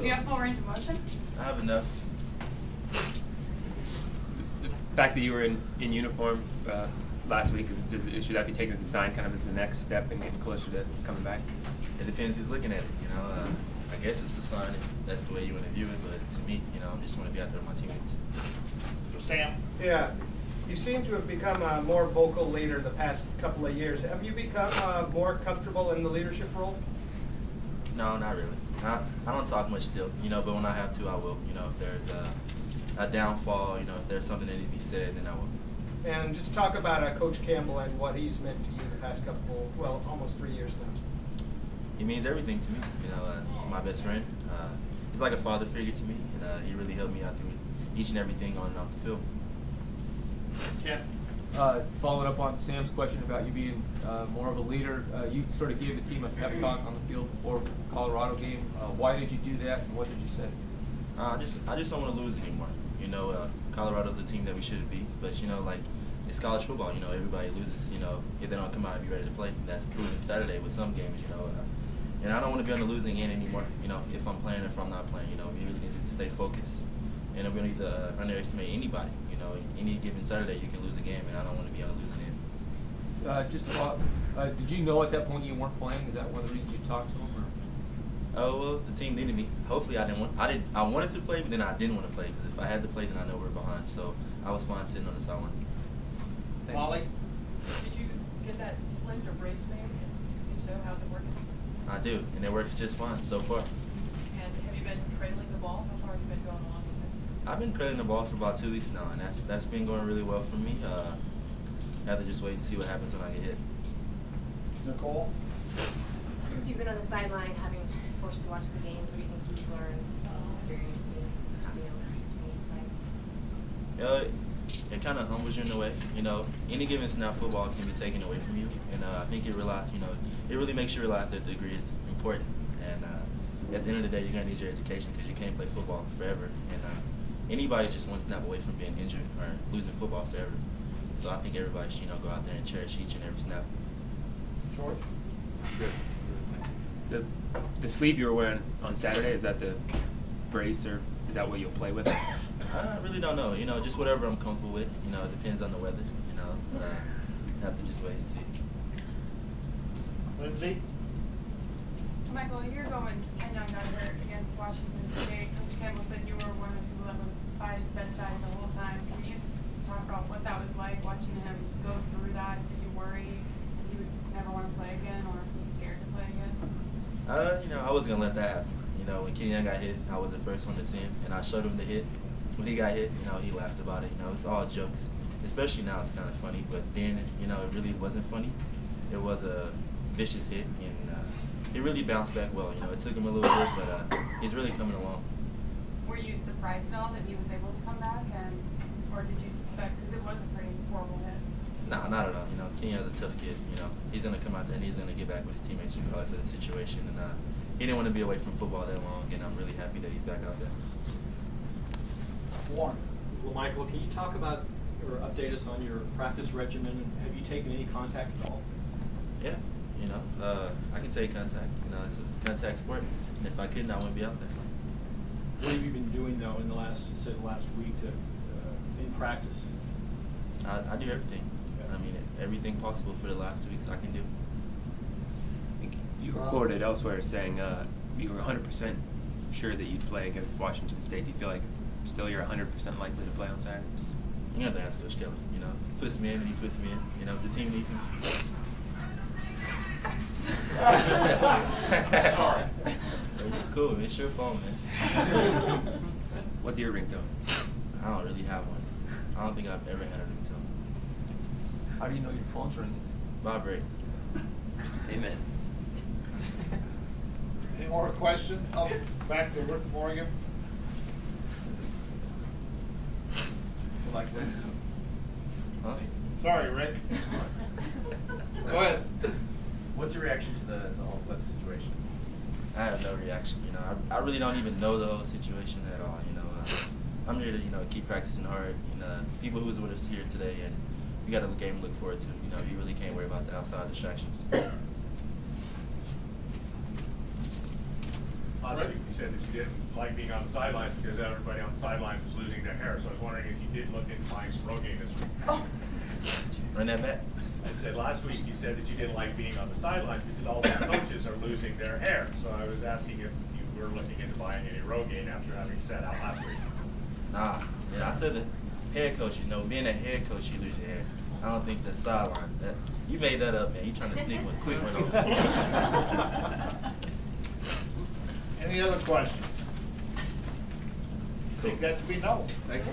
Do you have full range of motion? I have enough. The fact that you were in uniform last week, should that be taken as a sign, kind of as the next step in getting closer to coming back? It depends who's looking at it. I guess it's a sign if that's the way you want to view it. But to me, I just want to be out there with my teammates. Sam? Yeah. You seem to have become a more vocal leader the past couple of years. Have you become more comfortable in the leadership role? No, not really. I don't talk much still, but when I have to, I will. If there's a downfall, if there's something that needs to be said, then I will. And just talk about Coach Campbell and what he's meant to you the past couple, well, almost 3 years now. He means everything to me. He's my best friend. He's like a father figure to me, and he really helped me out through each and everything on and off the field. Yeah. Following up on Sam's question about you being more of a leader, you sort of gave the team a pep talk on the field before the Colorado game. Why did you do that, and what did you say? I just don't want to lose anymore. Colorado's a team that we shouldn't be, but it's college football. Everybody loses. If they don't come out and be ready to play, that's proven Saturday with some games. And I don't want to be on the losing end anymore. If I'm playing or if I'm not playing, we really need to stay focused. And we don't need to underestimate anybody. Any given Saturday you can lose a game, and I don't want to be on the losing end. Did you know at that point you weren't playing? Is that one of the reasons you talked to them? Or? Oh well, the team needed me. Hopefully, I wanted to play, but then I didn't want to play because if I had to play, then I know we're behind. So I was fine sitting on the sideline. Molly? Did you get that splint or brace made? If so, how's it working? I do, and it works just fine so far. And have you been cradling the ball? How far have you been going along with this? I've been cradling the ball for about 2 weeks now, and that's been going really well for me. I have to just wait and see what happens when I get hit. Nicole? Since you've been on the sideline, having forced to watch the games, what do you think you've learned this experience and having able to participate? It kind of humbles you in a way. Any given snap football can be taken away from you, and I think it really makes you realize that the degree is important. And at the end of the day, you're gonna need your education because you can't play football forever. And anybody's just one snap away from being injured or losing football forever. So I think everybody should go out there and cherish each and every snap. George? The sleeve you were wearing on Saturday, is that the brace, or is that what you'll play with? I really don't know. Just whatever I'm comfortable with. It depends on the weather. Have to just wait and see. Lindsay? Michael, a year ago when Ken Young got hurt against Washington State, Coach Campbell said you were one of the people that was by his bedside the whole time. Can you talk about what that was like, watching him go through that? Did you worry he would never want to play again, or be scared to play again? I wasn't gonna let that happen. When Ken Young got hit, I was the first one to see him, and I showed him the hit. When he got hit, he laughed about it. It's all jokes. Especially now, it's kind of funny, but then, it really wasn't funny. It was a vicious hit, and he really bounced back well. It took him a little bit, but he's really coming along. Were you surprised at all that he was able to come back, or did you suspect, because it was a pretty horrible hit? No, not at all. Ken Young's a tough kid. He's gonna come out there and he's gonna get back with his teammates regardless of the situation. And he didn't want to be away from football that long, and I'm really happy that he's back out there. Warren? LaMichael, can you talk about or update us on your practice regimen? Have you taken any contact at all? Yeah, I can take contact. It's a contact sport, and if I couldn't, I wouldn't be out there. What have you been doing though in the last week to in practice? I do everything. Everything possible for the last 2 weeks I can do. I think you were quoted elsewhere saying you were 100% sure that you'd play against Washington State. Do you feel like still you're 100% likely to play on Saturday? You have to ask Coach Kelly. He puts me in and he puts me in. If the team needs me. Sorry. Cool, it's your phone, man. What's your ringtone? I don't really have one. I don't think I've ever had a ringtone. How do you know your phone's ringing? Vibrate. Amen. Any more questions? Oh, back to Rick Morgan. Like this? Huh? Sorry, Rick. Go ahead. What's your reaction to the whole flip situation? I have no reaction. I really don't even know the whole situation at all. I'm here to keep practicing hard. People who was with us here today, and we got a game to look forward to. You really can't worry about the outside distractions. last Right. week you said that you didn't like being on the sidelines because everybody on the sidelines was losing their hair. So I was wondering if you did look into buying some Rogaine this week. Run that back. I said last week you said that you didn't like being on the sidelines because all the coaches are losing their hair. So I was asking if you were looking into buying any Rogaine after having sat out last week. Nah, yeah, I said the head coach, you know, being a head coach, you lose your hair. I don't think the sideline, that, you made that up, man. You trying to sneak one quick one on. Any other questions? I think that to be no. Thanks.